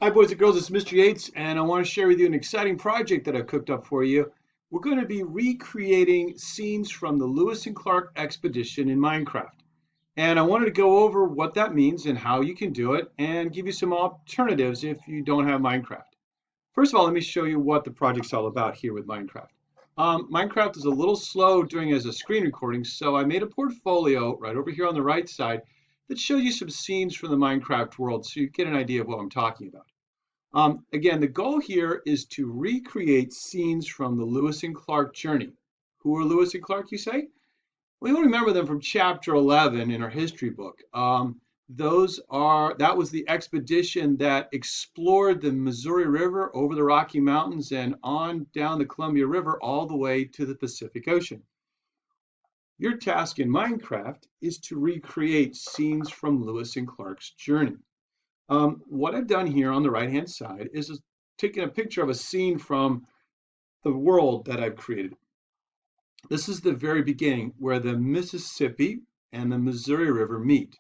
Hi, boys and girls, it's Mr. Yates, and I want to share with you an exciting project that I've cooked up for you. We're going to be recreating scenes from the Lewis and Clark expedition in Minecraft. And I wanted to go over what that means and how you can do it and give you some alternatives if you don't have Minecraft. First of all, let me show you what the project's all about here with Minecraft. Minecraft is a little slow doing it as a screen recording, so I made a portfolio right over here on the right side that shows you some scenes from the Minecraft world so you get an idea of what I'm talking about. Again, the goal here is to recreate scenes from the Lewis and Clark journey. Who are Lewis and Clark, you say? We will remember them from chapter 11 in our history book. That was the expedition that explored the Missouri River over the Rocky Mountains and on down the Columbia River all the way to the Pacific Ocean. Your task in Minecraft is to recreate scenes from Lewis and Clark's journey. What I've done here on the right-hand side is taking a picture of a scene from the world that I've created. This is the very beginning where the Mississippi and the Missouri River meet.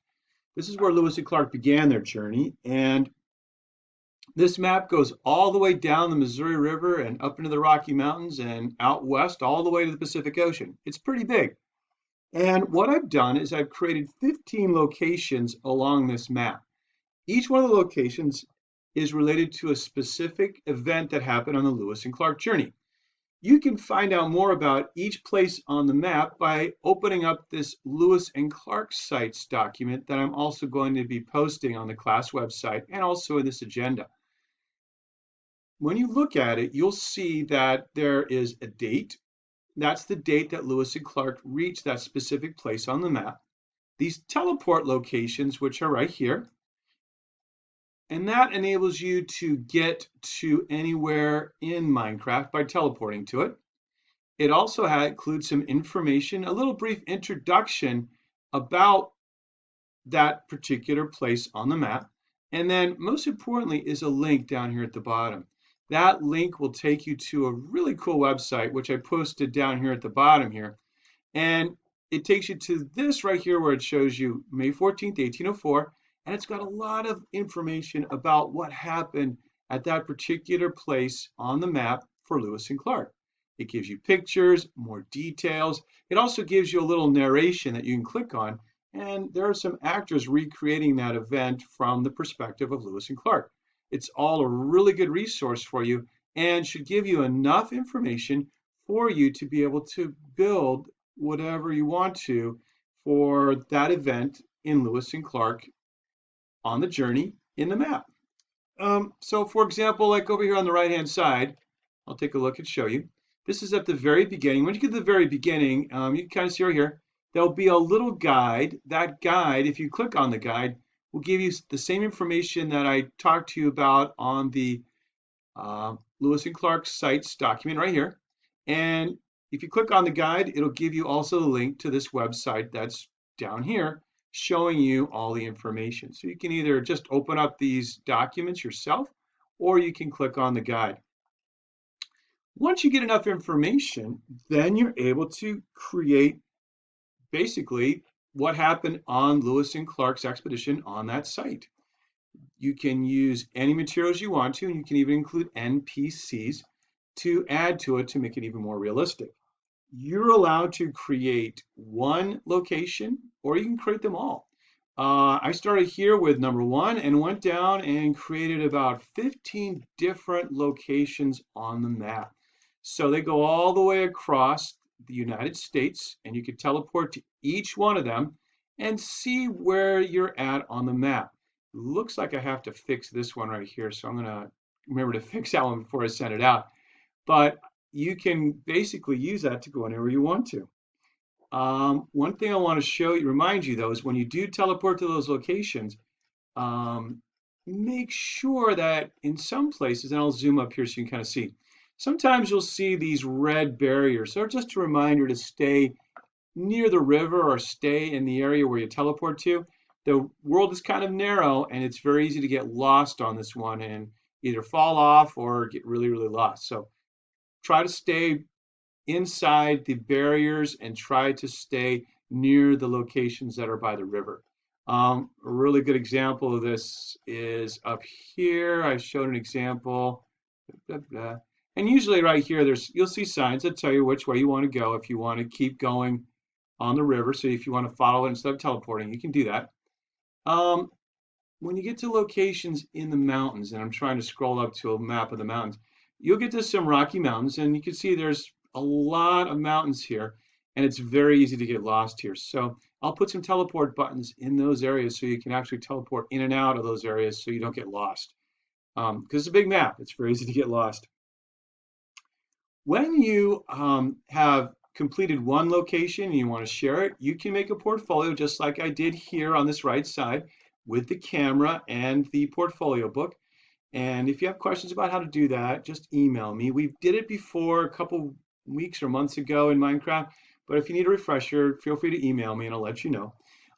This is where Lewis and Clark began their journey, and this map goes all the way down the Missouri River and up into the Rocky Mountains and out west all the way to the Pacific Ocean. It's pretty big. And what I've done is I've created 15 locations along this map. Each one of the locations is related to a specific event that happened on the Lewis and Clark journey. You can find out more about each place on the map by opening up this Lewis and Clark sites document that I'm also going to be posting on the class website and also in this agenda. When you look at it, you'll see that there is a date. That's the date that Lewis and Clark reached that specific place on the map. These teleport locations, which are right here, and that enables you to get to anywhere in Minecraft by teleporting to it. It also includes some information, a little brief introduction about that particular place on the map. And then most importantly is a link down here at the bottom. That link will take you to a really cool website, which I posted down here at the bottom here. And it takes you to this right here where it shows you May 14th, 1804. And it's got a lot of information about what happened at that particular place on the map for Lewis and Clark. It gives you pictures, more details. It also gives you a little narration that you can click on. And there are some actors recreating that event from the perspective of Lewis and Clark. It's all a really good resource for you and should give you enough information for you to be able to build whatever you want to for that event in Lewis and Clark on the journey in the map. So for example, like over here on the right-hand side, I'll take a look and show you. This is at the very beginning. When you get to the very beginning, you can kind of see right here, there'll be a little guide. That guide, if you click on the guide, will give you the same information that I talked to you about on the Lewis and Clark sites document right here. And if you click on the guide, it'll give you also the link to this website that's down here showing you all the information. So you can either just open up these documents yourself, or you can click on the guide. Once you get enough information, then you're able to create basically what happened on Lewis and Clark's expedition on that site. You can use any materials you want to, and you can even include NPCs to add to it to make it even more realistic. You're allowed to create one location, or you can create them all. I started here with number 1 and went down and created about 15 different locations on the map. So they go all the way across the United States, and you can teleport to each one of them and see where you're at on the map. Looks like I have to fix this one right here, so I'm going to remember to fix that one before I send it out. But you can basically use that to go anywhere you want to. One thing I want to remind you though, is when you do teleport to those locations, make sure that in some places, and I'll zoom up here so you can kind of see, sometimes you'll see these red barriers. They're just a reminder to stay near the river or stay in the area where you teleport to. The world is kind of narrow and it's very easy to get lost on this one and either fall off or get really, really lost. So try to stay inside the barriers and try to stay near the locations that are by the river. A really good example of this is up here. I showed an example. Blah, blah, blah. And usually right here, you'll see signs that tell you which way you want to go if you want to keep going on the river. So if you want to follow it instead of teleporting, you can do that. When you get to locations in the mountains, and I'm trying to scroll up to a map of the mountains, you'll get to some Rocky Mountains, and you can see there's a lot of mountains here, and it's very easy to get lost here. So I'll put some teleport buttons in those areas so you can actually teleport in and out of those areas so you don't get lost. Because it's a big map, it's very easy to get lost. When you have completed one location and you want to share it, you can make a portfolio just like I did here on this right side with the camera and the portfolio book. And if you have questions about how to do that, just email me. We did it before a couple weeks or months ago in Minecraft, but if you need a refresher, feel free to email me and I'll let you know.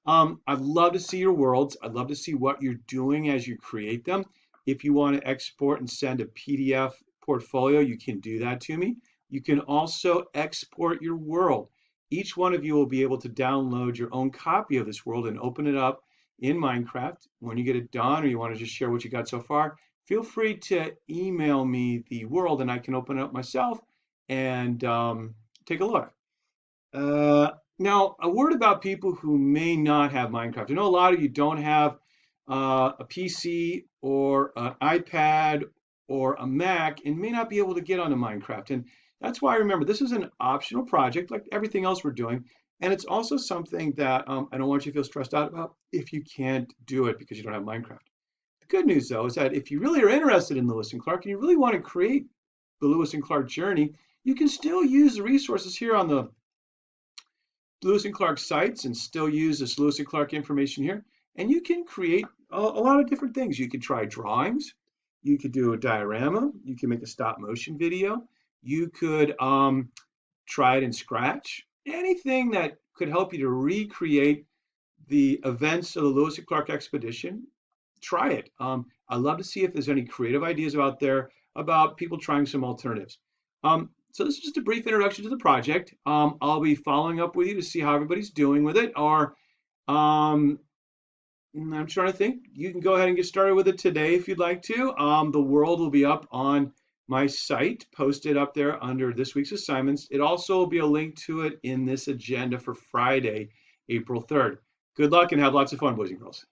I'd love to see your worlds. I'd love to see what you're doing as you create them. If you want to export and send a PDF portfolio, you can do that to me. You can also export your world. Each one of you will be able to download your own copy of this world and open it up in Minecraft. When you get it done or you want to just share what you got so far, feel free to email me the world and I can open it up myself and take a look. Now, a word about people who may not have Minecraft. I know a lot of you don't have a PC or an iPad or a Mac and may not be able to get onto Minecraft. And that's why, remember, this is an optional project like everything else we're doing. And it's also something that I don't want you to feel stressed out about if you can't do it because you don't have Minecraft. The good news, though, is that if you really are interested in Lewis and Clark and you really want to create the Lewis and Clark journey, you can still use the resources here on the Lewis and Clark sites and still use this Lewis and Clark information here. And you can create a lot of different things. You could try drawings. You could do a diorama. You can make a stop motion video. You could try it in Scratch. Anything that could help you to recreate the events of the Lewis and Clark expedition, try it. I'd love to see if there's any creative ideas out there about people trying some alternatives. So this is just a brief introduction to the project. I'll be following up with you to see how everybody's doing with it. Or I'm trying to think. You can go ahead and get started with it today if you'd like to. The world will be up on my site, posted up there under this week's assignments. It also will be a link to it in this agenda for Friday, April 3rd. Good luck and have lots of fun, boys and girls.